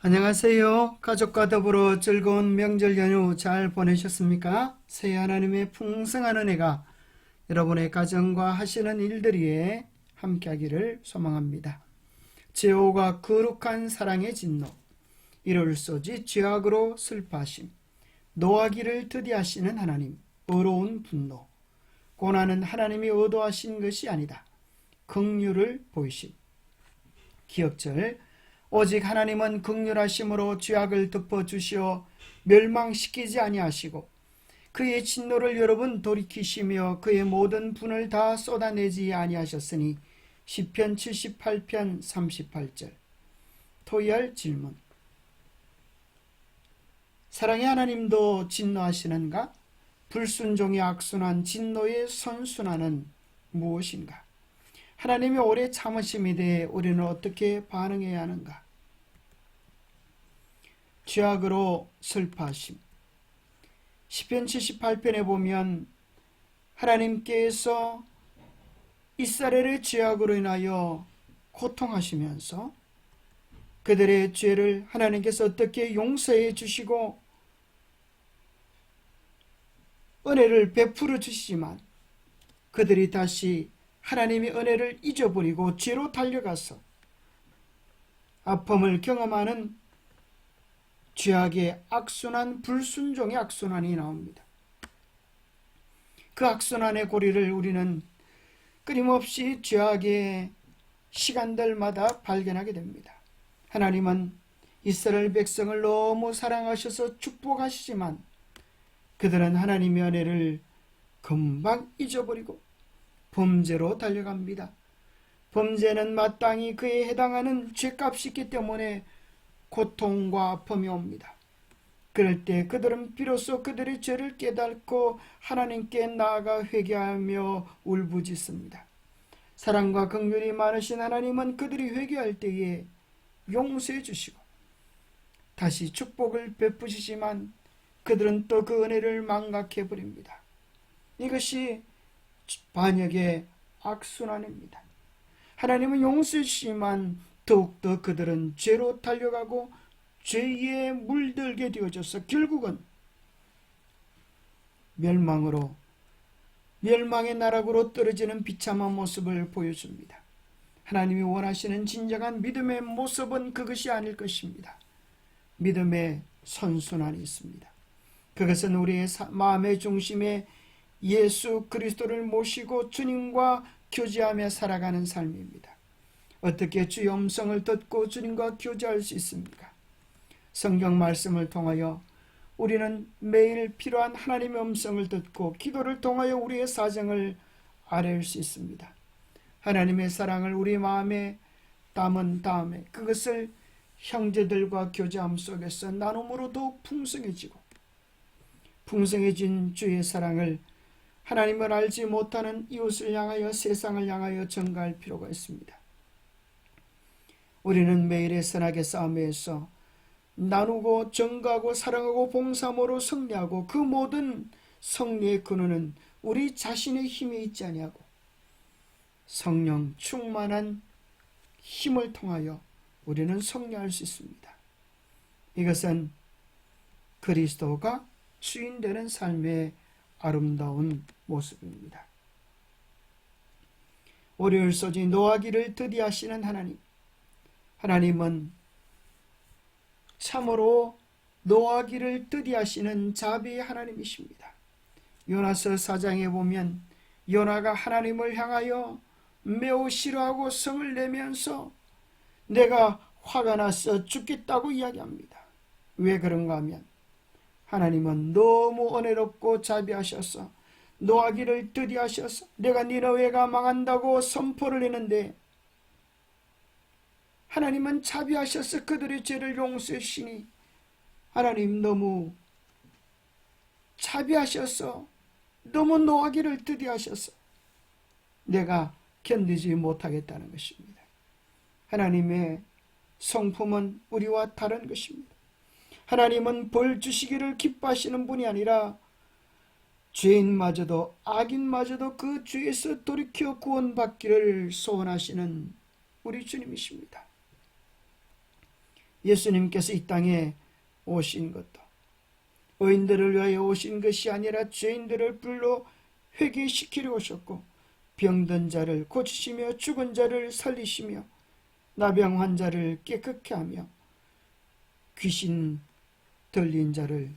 안녕하세요. 가족과 더불어 즐거운 명절 연휴 잘 보내셨습니까? 새해 하나님의 풍성한 은혜가 여러분의 가정과 하시는 일들 위에 함께하기를 소망합니다. 제호가 거룩한 사랑의 진노, 이를 쏘지 죄악으로 슬퍼하심, 노하기를 드디하시는 하나님, 의로운 분노, 고난은 하나님이 의도하신 것이 아니다. 긍휼을 보이심. 기억절, 오직 하나님은 긍휼하심으로 죄악을 덮어주시어 멸망시키지 아니하시고 그의 진노를 여러분 돌이키시며 그의 모든 분을 다 쏟아내지 아니하셨으니 시편 78편 38절. 토의할 질문. 사랑의 하나님도 진노하시는가? 불순종의 악순환, 진노의 선순환은 무엇인가? 하나님의 오래 참으심에 대해 우리는 어떻게 반응해야 하는가? 죄악으로 슬퍼하심. 시편 78편에 보면 하나님께서 이스라엘의 죄악으로 인하여 고통하시면서 그들의 죄를 하나님께서 어떻게 용서해 주시고 은혜를 베풀어 주시지만 그들이 다시 하나님의 은혜를 잊어버리고 죄로 달려가서 아픔을 경험하는 죄악의 악순환, 불순종의 악순환이 나옵니다. 그 악순환의 고리를 우리는 끊임없이 죄악의 시간들마다 발견하게 됩니다. 하나님은 이스라엘 백성을 너무 사랑하셔서 축복하시지만 그들은 하나님의 은혜를 금방 잊어버리고 범죄로 달려갑니다. 범죄는 마땅히 그에 해당하는 죄값이 있기 때문에 고통과 아픔이 옵니다. 그럴 때 그들은 비로소 그들의 죄를 깨닫고 하나님께 나아가 회개하며 울부짖습니다. 사랑과 긍휼이 많으신 하나님은 그들이 회개할 때에 용서해 주시고 다시 축복을 베푸시지만 그들은 또 그 은혜를 망각해 버립니다. 이것이 반역의 악순환입니다. 하나님은 용서해 주시지만 더욱더 그들은 죄로 달려가고 죄에 물들게 되어져서 결국은 멸망의 나락으로 떨어지는 비참한 모습을 보여줍니다. 하나님이 원하시는 진정한 믿음의 모습은 그것이 아닐 것입니다. 믿음의 선순환이 있습니다. 그것은 우리의 마음의 중심에 예수 그리스도를 모시고 주님과 교제하며 살아가는 삶입니다. 어떻게 주의 음성을 듣고 주님과 교제할 수 있습니까? 성경 말씀을 통하여 우리는 매일 필요한 하나님의 음성을 듣고 기도를 통하여 우리의 사정을 아뢰을 수 있습니다. 하나님의 사랑을 우리 마음에 담은 다음에 그것을 형제들과 교제함 속에서 나눔으로 더욱 풍성해진 주의 사랑을 하나님을 알지 못하는 이웃을 향하여 세상을 향하여 전가할 필요가 있습니다. 우리는 매일의 선악의 싸움에서 나누고 전가하고 사랑하고 봉사함으로 승리하고 그 모든 승리의 근원은 우리 자신의 힘이 있지 아니하고 성령 충만한 힘을 통하여 우리는 승리할 수 있습니다. 이것은 그리스도가 주인 되는 삶의 아름다운 모습입니다. 오리를 쏘지 노하기를 드디하시는 하나님. 하나님은 참으로 노하기를 드디하시는 자비의 하나님이십니다. 요나서 4장에 보면 요나가 하나님을 향하여 매우 싫어하고 성을 내면서 내가 화가 나서 죽겠다고 이야기합니다. 왜 그런가 하면 하나님은 너무 은혜롭고 자비하셔서 노하기를 드디하셔서 내가 니느웨가 망한다고 선포를 했는데 하나님은 자비하셔서 그들의 죄를 용서해 주시니 하나님 너무 자비하셔서 너무 노하기를 드디하셔서 내가 견디지 못하겠다는 것입니다. 하나님의 성품은 우리와 다른 것입니다. 하나님은 벌 주시기를 기뻐하시는 분이 아니라 죄인마저도 악인마저도 그 죄에서 돌이켜 구원받기를 소원하시는 우리 주님이십니다. 예수님께서 이 땅에 오신 것도 의인들을 위하여 오신 것이 아니라 죄인들을 불러 회개시키려 오셨고, 병든 자를 고치시며 죽은 자를 살리시며 나병 환자를 깨끗게 하며 귀신 들린 자를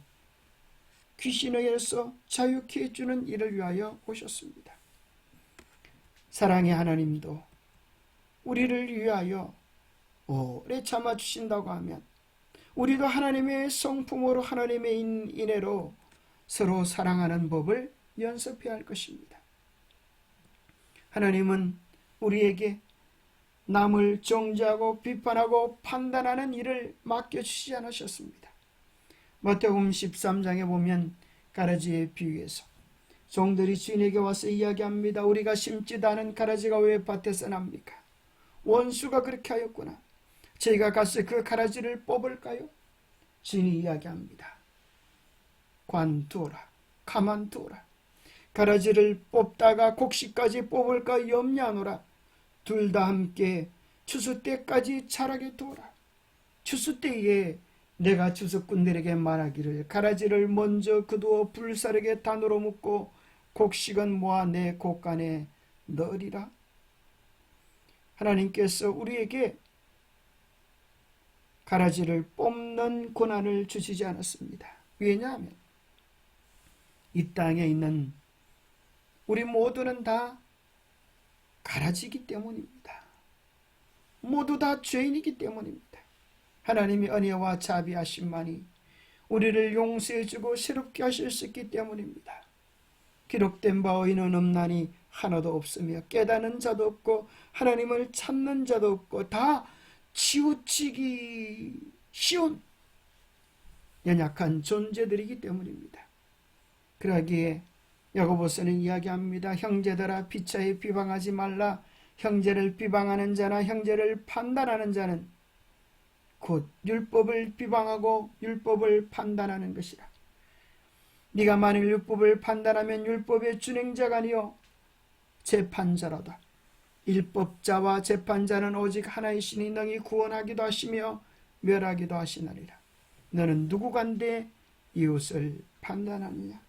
귀신에게서 자유케 해주는 일을 위하여 오셨습니다. 사랑의 하나님도 우리를 위하여 오래 참아주신다고 하면 우리도 하나님의 성품으로, 하나님의 인애로 서로 사랑하는 법을 연습해야 할 것입니다. 하나님은 우리에게 남을 정죄하고 비판하고 판단하는 일을 맡겨주시지 않으셨습니다. 마태복음 13장에 보면 가라지의 비유에서 종들이 주인에게 와서 이야기합니다. 우리가 심지도 않은 가라지가 왜 밭에서 납니까? 원수가 그렇게 하였구나. 저희가 가서 그 가라지를 뽑을까요? 주인이 이야기합니다. 관두어라, 가만두어라. 가라지를 뽑다가 곡식까지 뽑을까 염려하노라. 둘 다 함께 추수 때까지 자라게 두어라. 추수 때에 내가 추수꾼들에게 말하기를 가라지를 먼저 그두어 불사르게 단으로 묶고 곡식은 모아 내 곡간에 넣으리라. 하나님께서 우리에게 가라지를 뽑는 고난을 주시지 않았습니다. 왜냐하면 이 땅에 있는 우리 모두는 다 가라지이기 때문입니다. 모두 다 죄인이기 때문입니다. 하나님의 은혜와 자비하심만이 우리를 용서해주고 새롭게 하실 수 있기 때문입니다. 기록된 바 의인은 없나니 하나도 없으며 깨닫는 자도 없고 하나님을 찾는 자도 없고 다 치우치기 쉬운 연약한 존재들이기 때문입니다. 그러기에 야고보서는 이야기합니다. 형제들아 피차에 비방하지 말라. 형제를 비방하는 자나 형제를 판단하는 자는 곧 율법을 비방하고 율법을 판단하는 것이라. 네가 만일 율법을 판단하면 율법의 준행자가 아니요 재판자로다. 율법자와 재판자는 오직 하나이시니 능히 구원하기도 하시며 멸하기도 하시나니라. 너는 누구간데 이웃을 판단하느냐?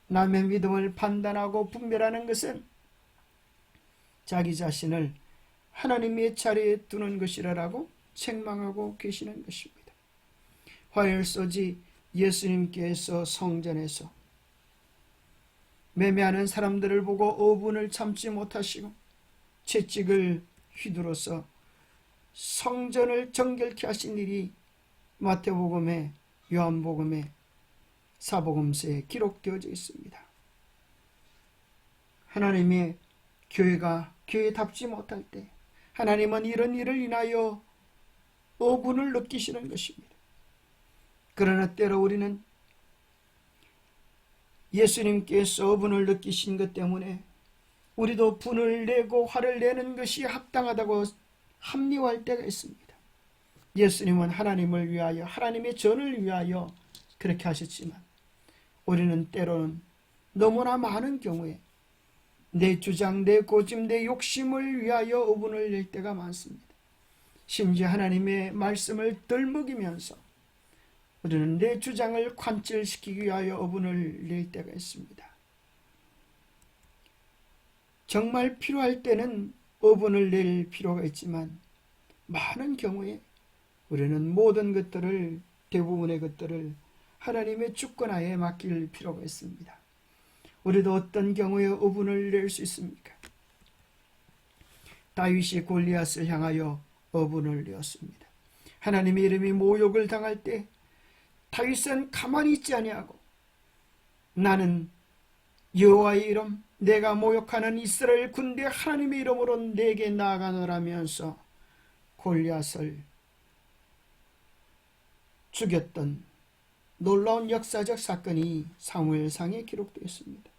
남의 믿음을 판단하고 분별하는 것은 자기 자신을 하나님의 자리에 두는 것이라고 책망하고 계시는 것입니다. 화요일소지 예수님께서 성전에서 매매하는 사람들을 보고 어분을 참지 못하시고 채찍을 휘두르서 성전을 정결케 하신 일이 마태복음에, 요한복음에, 사복음서에 기록되어져 있습니다. 하나님의 교회가 교회답지 못할 때 하나님은 이런 일을 인하여 어분을 느끼시는 것입니다. 그러나 때로 우리는 예수님께서 어분을 느끼신 것 때문에 우리도 분을 내고 화를 내는 것이 합당하다고 합리화할 때가 있습니다. 예수님은 하나님을 위하여, 하나님의 전을 위하여 그렇게 하셨지만 우리는 때로는 너무나 많은 경우에 내 주장, 내 고집, 내 욕심을 위하여 어분을 낼 때가 많습니다. 심지어 하나님의 말씀을 덜먹이면서 우리는 내 주장을 관철시키기 위하여 어분을 낼 때가 있습니다. 정말 필요할 때는 어분을 낼 필요가 있지만 많은 경우에 우리는 모든 것들을, 대부분의 것들을 하나님의 주권하에 맡길 필요가 있습니다. 우리도 어떤 경우에 어분을 낼 수 있습니까? 다윗이 골리앗을 향하여 어분을 내었습니다. 하나님의 이름이 모욕을 당할 때 다윗은 가만히 있지 아니하고 나는 여호와의 이름, 내가 모욕하는 이스라엘 군대 하나님의 이름으로 내게 나아가노라면서 골리앗을 죽였던 놀라운 역사적 사건이 사무엘상에 기록되어 있습니다.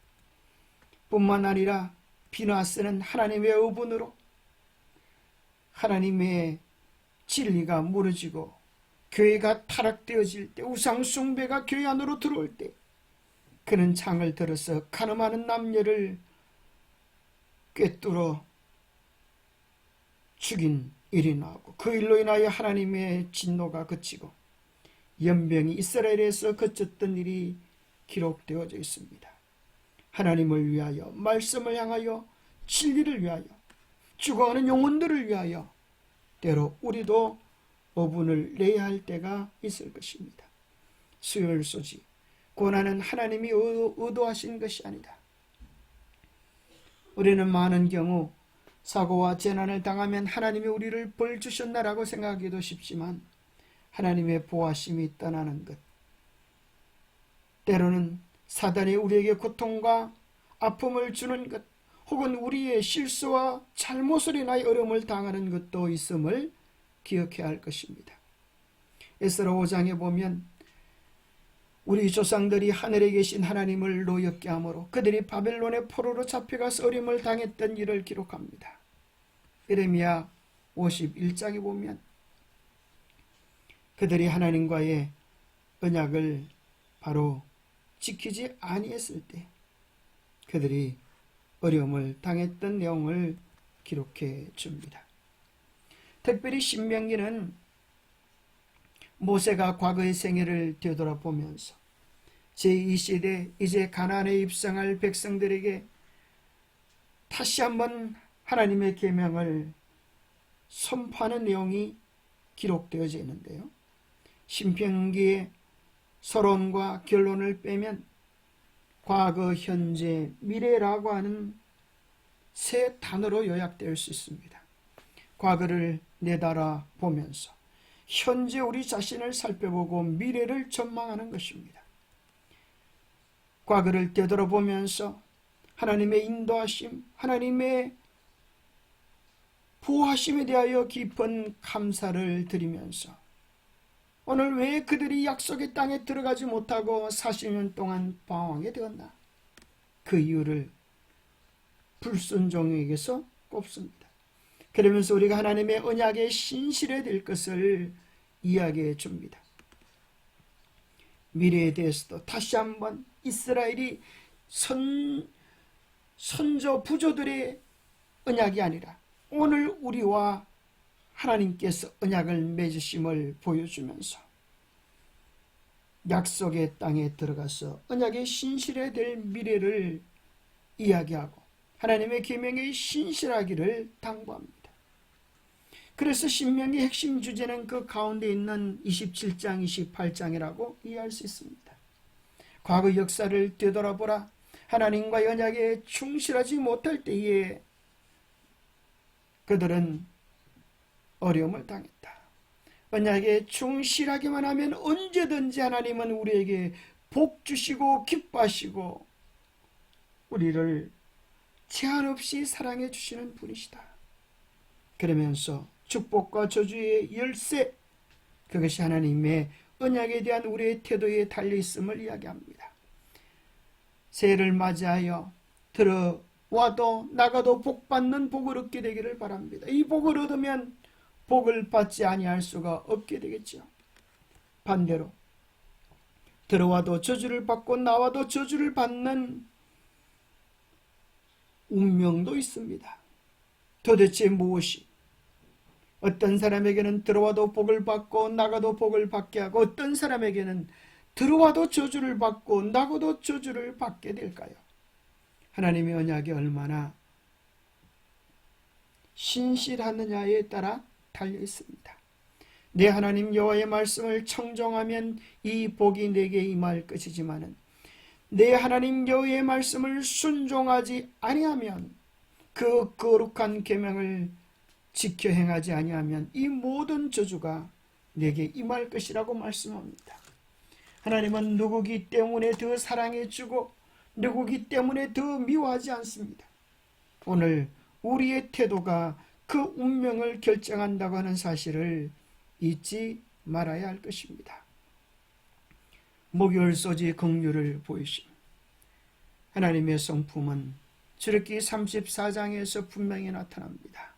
뿐만 아니라 비나스는 하나님의 어분으로 하나님의 진리가 무너지고 교회가 타락되어질 때, 우상 숭배가 교회 안으로 들어올 때 그는 창을 들어서 가늠하는 남녀를 꿰뚫어 죽인 일이 나오고 그 일로 인하여 하나님의 진노가 그치고 연병이 이스라엘에서 그쳤던 일이 기록되어져 있습니다. 하나님을 위하여, 말씀을 향하여, 진리를 위하여, 죽어가는 영혼들을 위하여 때로 우리도 어분을 내야 할 때가 있을 것입니다. 수요일 소지, 고난은 하나님이 의도하신 것이 아니다. 우리는 많은 경우 사고와 재난을 당하면 하나님이 우리를 벌 주셨나라고 생각하기도 쉽지만 하나님의 보호하심이 떠나는 것, 때로는 사단이 우리에게 고통과 아픔을 주는 것, 혹은 우리의 실수와 잘못을 인하여 어려움을 당하는 것도 있음을 기억해야 할 것입니다. 에스라 5장에 보면 우리 조상들이 하늘에 계신 하나님을 노엽게 하므로 그들이 바벨론의 포로로 잡혀가서 어려움을 당했던 일을 기록합니다. 예레미야 51장에 보면 그들이 하나님과의 언약을 바로 지키지 아니했을 때 그들이 어려움을 당했던 내용을 기록해 줍니다. 특별히 신명기는 모세가 과거의 생애를 되돌아보면서 제2시대 이제 가나안에 입성할 백성들에게 다시 한번 하나님의 계명을 선포하는 내용이 기록되어져 있는데요. 신명기의 서론과 결론을 빼면 과거, 현재, 미래라고 하는 세 단어로 요약될 수 있습니다. 과거를 내달아 보면서 현재 우리 자신을 살펴보고 미래를 전망하는 것입니다. 과거를 되돌아보면서 하나님의 인도하심, 하나님의 보호하심에 대하여 깊은 감사를 드리면서 오늘 왜 그들이 약속의 땅에 들어가지 못하고 40년 동안 방황하게 되었나? 그 이유를 불순종에게서 꼽습니다. 그러면서 우리가 하나님의 언약에 신실해야 될 것을 이야기해 줍니다. 미래에 대해서도 다시 한번 이스라엘이 선조 부조들의 언약이 아니라 오늘 우리와 하나님께서 언약을 맺으심을 보여주면서 약속의 땅에 들어가서 언약에 신실해야 될 미래를 이야기하고 하나님의 계명에 신실하기를 당부합니다. 그래서 신명기 핵심 주제는 그 가운데 있는 27장, 28장이라고 이해할 수 있습니다. 과거 역사를 되돌아보라. 하나님과 언약에 충실하지 못할 때에 그들은 어려움을 당했다. 언약에 충실하기만 하면 언제든지 하나님은 우리에게 복 주시고 기뻐하시고 우리를 제한 없이 사랑해 주시는 분이시다. 그러면서 축복과 저주의 열쇠, 그것이 하나님의 언약에 대한 우리의 태도에 달려있음을 이야기합니다. 새해를 맞이하여 들어와도 나가도 복받는 복을 얻게 되기를 바랍니다. 이 복을 얻으면 복을 받지 아니할 수가 없게 되겠죠. 반대로 들어와도 저주를 받고 나와도 저주를 받는 운명도 있습니다. 도대체 무엇이 어떤 사람에게는 들어와도 복을 받고 나가도 복을 받게 하고 어떤 사람에게는 들어와도 저주를 받고 나가도 저주를 받게 될까요? 하나님의 언약이 얼마나 신실하느냐에 따라 달려 있습니다. 내 하나님 여호와의 말씀을 청종하면 이 복이 내게 임할 것이지만은 내 하나님 여호와의 말씀을 순종하지 아니하면 그 거룩한 계명을 지켜 행하지 아니하면 이 모든 저주가 내게 임할 것이라고 말씀합니다. 하나님은 누구기 때문에 더 사랑해 주고 누구기 때문에 더 미워하지 않습니다. 오늘 우리의 태도가 그 운명을 결정한다고 하는 사실을 잊지 말아야 할 것입니다. 목요일 소지 긍휼을 보이심. 하나님의 성품은 출애굽기 34장에서 분명히 나타납니다.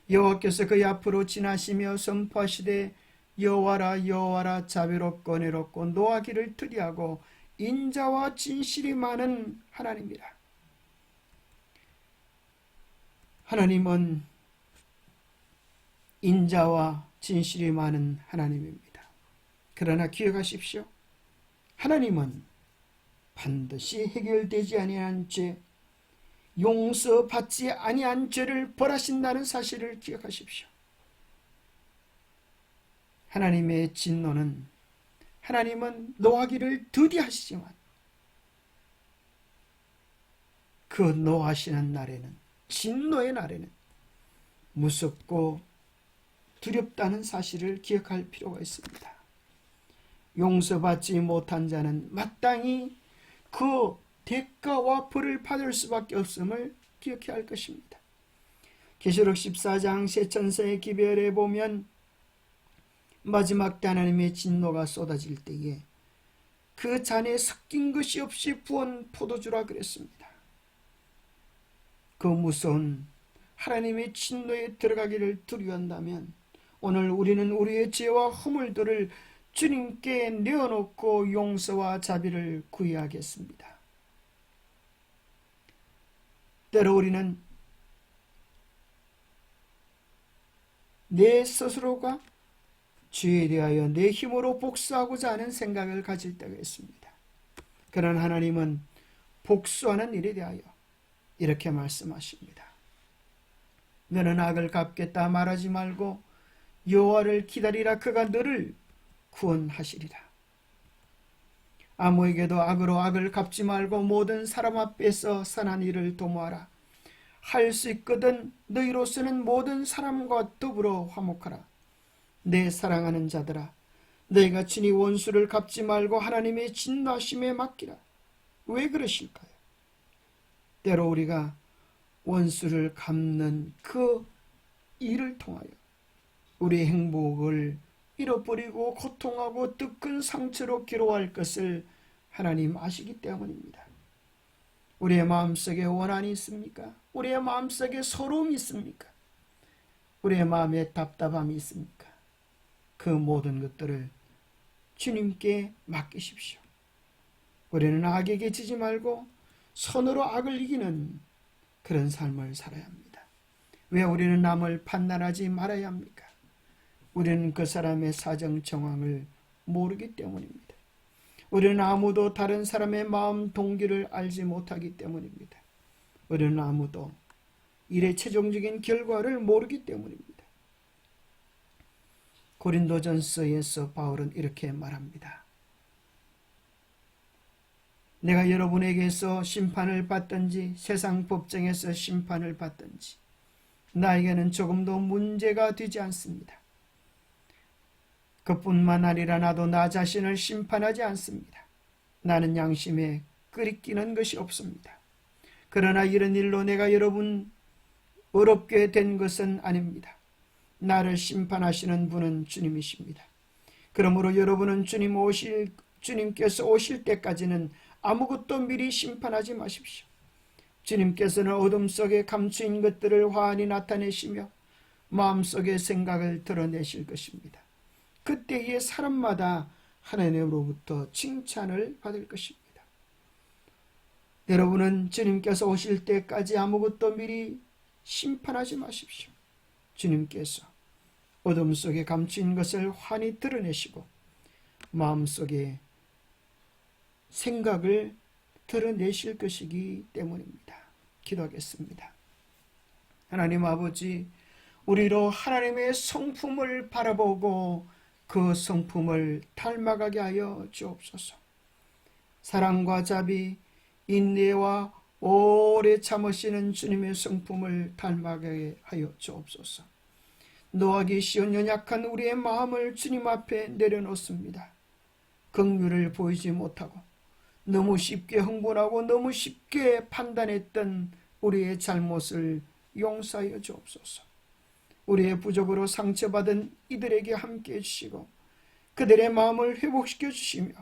여호와께서 그의 앞으로 지나시며 선포하시되 여호와라 여호와라 자비롭고 은혜롭고 노하기를 특이하고 인자와 진실이 많은 하나님이라. 하나님은 인자와 진실이 많은 하나님입니다. 그러나 기억하십시오. 하나님은 반드시 해결되지 아니한 죄, 용서받지 아니한 죄를 벌하신다는 사실을 기억하십시오. 하나님의 진노는, 하나님은 노하기를 더디하시지만 그 노하시는 날에는, 진노의 날에는 무섭고 두렵다는 사실을 기억할 필요가 있습니다. 용서받지 못한 자는 마땅히 그 대가와 벌을 받을 수밖에 없음을 기억해야 할 것입니다. 계시록 14장 새 천사의 기별에 보면 마지막 때 하나님의 진노가 쏟아질 때에 그 잔에 섞인 것이 없이 부은 포도주라 그랬습니다. 그 무서운 하나님의 진노에 들어가기를 두려워한다면 오늘 우리는 우리의 죄와 허물들을 주님께 내어놓고 용서와 자비를 구해야겠습니다. 때로 우리는 내 스스로가 죄에 대하여 내 힘으로 복수하고자 하는 생각을 가질 때가 있습니다. 그러나 하나님은 복수하는 일에 대하여 이렇게 말씀하십니다. 너는 악을 갚겠다 말하지 말고 여호와를 기다리라. 그가 너를 구원하시리라. 아무에게도 악으로 악을 갚지 말고 모든 사람 앞에서 선한 일을 도모하라. 할 수 있거든 너희로서는 모든 사람과 더불어 화목하라. 내 사랑하는 자들아, 너희가 친히 원수를 갚지 말고 하나님의 진노하심에 맡기라. 왜 그러실까요? 때로 우리가 원수를 갚는 그 일을 통하여 우리의 행복을 잃어버리고 고통하고 더 큰 상처로 괴로워할 것을 하나님 아시기 때문입니다. 우리의 마음속에 원한이 있습니까? 우리의 마음속에 서러움이 있습니까? 우리의 마음에 답답함이 있습니까? 그 모든 것들을 주님께 맡기십시오. 우리는 악에게 지지 말고 선으로 악을 이기는 그런 삶을 살아야 합니다. 왜 우리는 남을 판단하지 말아야 합니까? 우리는 그 사람의 사정 정황을 모르기 때문입니다. 우리는 아무도 다른 사람의 마음 동기를 알지 못하기 때문입니다. 우리는 아무도 일의 최종적인 결과를 모르기 때문입니다. 고린도전서에서 바울은 이렇게 말합니다. 내가 여러분에게서 심판을 받든지 세상 법정에서 심판을 받든지 나에게는 조금도 문제가 되지 않습니다. 그뿐만 아니라 나도 나 자신을 심판하지 않습니다. 나는 양심에 끄리끼는 것이 없습니다. 그러나 이런 일로 내가 여러분 어렵게 된 것은 아닙니다. 나를 심판하시는 분은 주님이십니다. 그러므로 여러분은 주님께서 오실 때까지는 아무것도 미리 심판하지 마십시오. 주님께서는 어둠 속에 감추인 것들을 환히 나타내시며 마음속의 생각을 드러내실 것입니다. 그때에 사람마다 하나님으로부터 칭찬을 받을 것입니다. 여러분은 주님께서 오실 때까지 아무것도 미리 심판하지 마십시오. 주님께서 어둠 속에 감추인 것을 환히 드러내시고 마음속에 생각을 드러내실 것이기 때문입니다. 기도하겠습니다. 하나님 아버지, 우리로 하나님의 성품을 바라보고 그 성품을 닮아가게 하여 주옵소서. 사랑과 자비, 인내와 오래 참으시는 주님의 성품을 닮아가게 하여 주옵소서. 노하기 쉬운 연약한 우리의 마음을 주님 앞에 내려놓습니다. 긍휼을 보이지 못하고 너무 쉽게 흥분하고 너무 쉽게 판단했던 우리의 잘못을 용서하여 주옵소서. 우리의 부족으로 상처받은 이들에게 함께해 주시고 그들의 마음을 회복시켜 주시며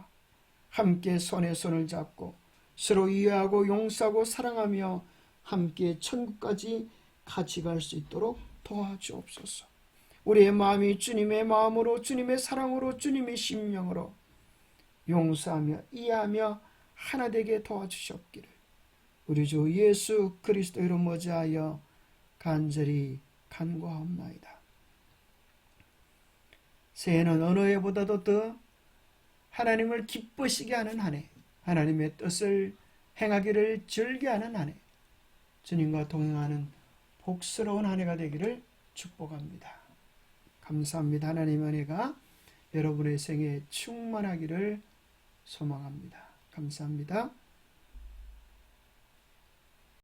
함께 손에 손을 잡고 서로 이해하고 용서하고 사랑하며 함께 천국까지 같이 갈 수 있도록 도와주옵소서. 우리의 마음이 주님의 마음으로, 주님의 사랑으로, 주님의 심령으로 용서하며 이해하며 하나 되게 도와주셨기를 우리 주 예수 그리스도 이름 머지하여 간절히 간구하옵나이다. 새해는 어느 해보다도 더 하나님을 기쁘시게 하는 한 해, 하나님의 뜻을 행하기를 즐겨하는 한 해, 주님과 동행하는 복스러운 한 해가 되기를 축복합니다. 감사합니다. 하나님의 은혜가 여러분의 생애에 충만하기를 소망합니다. 감사합니다.